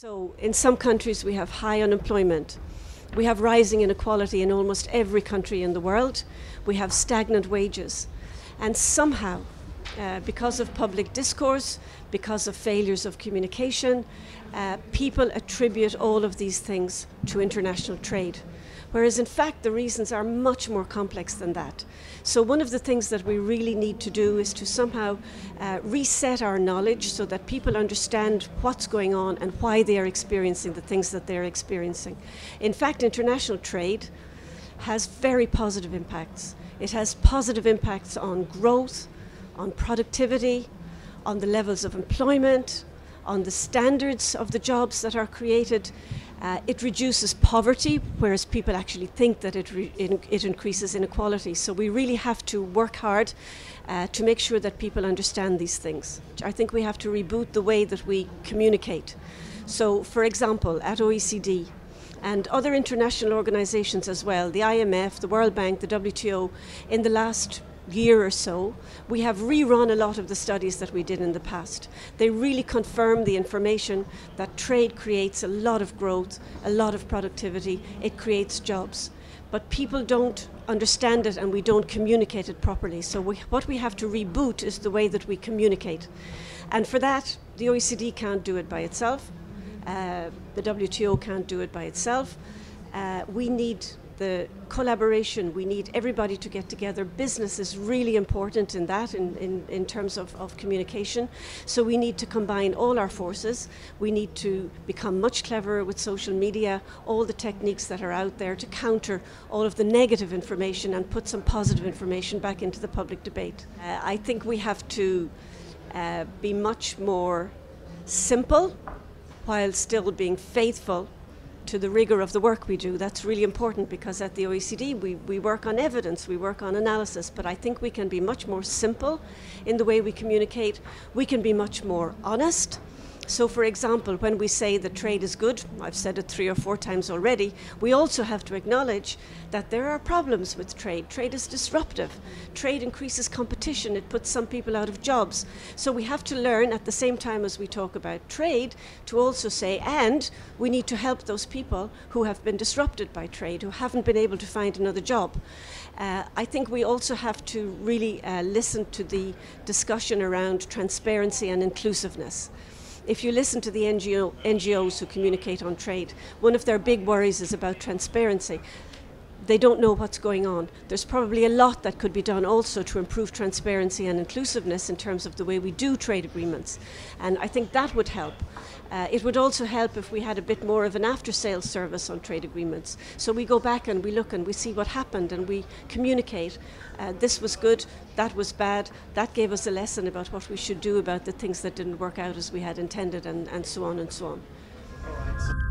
So in some countries we have high unemployment. We have rising inequality in almost every country in the world. We have stagnant wages. And somehow, because of public discourse, because of failures of communication, people attribute all of these things to international trade. Whereas in fact the reasons are much more complex than that. So one of the things that we really need to do is to somehow reset our knowledge so that people understand what's going on and why they are experiencing the things that they're experiencing. In fact, international trade has very positive impacts. It has positive impacts on growth, on productivity, on the levels of employment, on the standards of the jobs that are created. It reduces poverty, whereas people actually think that it increases inequality. So we really have to work hard to make sure that people understand these things. I think we have to reboot the way that we communicate. So, for example, at OECD and other international organizations as well, the IMF, the World Bank, the WTO, in the last year or so, we have rerun a lot of the studies that we did in the past. They really confirm the information that trade creates a lot of growth, a lot of productivity, it creates jobs. But people don't understand it and we don't communicate it properly. So what we have to reboot is the way that we communicate. And for that, the OECD can't do it by itself. The WTO can't do it by itself. We need the collaboration, we need everybody to get together. Business is really important in that, in terms of communication. So we need to combine all our forces. We need to become much cleverer with social media, all the techniques that are out there to counter all of the negative information and put some positive information back into the public debate. I think we have to be much more simple while still being faithful to the rigor of the work we do. That's really important because at the OECD we work on evidence, we work on analysis, but I think we can be much more simple in the way we communicate. We can be much more honest. So for example, when we say that trade is good, I've said it 3 or 4 times already, we also have to acknowledge that there are problems with trade. Trade is disruptive. Trade increases competition. It puts some people out of jobs. So we have to learn at the same time as we talk about trade to also say, and we need to help those people who have been disrupted by trade, who haven't been able to find another job. I think we also have to really listen to the discussion around transparency and inclusiveness. If you listen to the NGOs who communicate on trade, one of their big worries is about transparency. They don't know what's going on. There's probably a lot that could be done also to improve transparency and inclusiveness in terms of the way we do trade agreements. And I think that would help. It would also help if we had a bit more of an after-sales service on trade agreements. So we go back and we look and we see what happened and we communicate. This was good, that was bad, that gave us a lesson about what we should do about the things that didn't work out as we had intended, and so on and so on.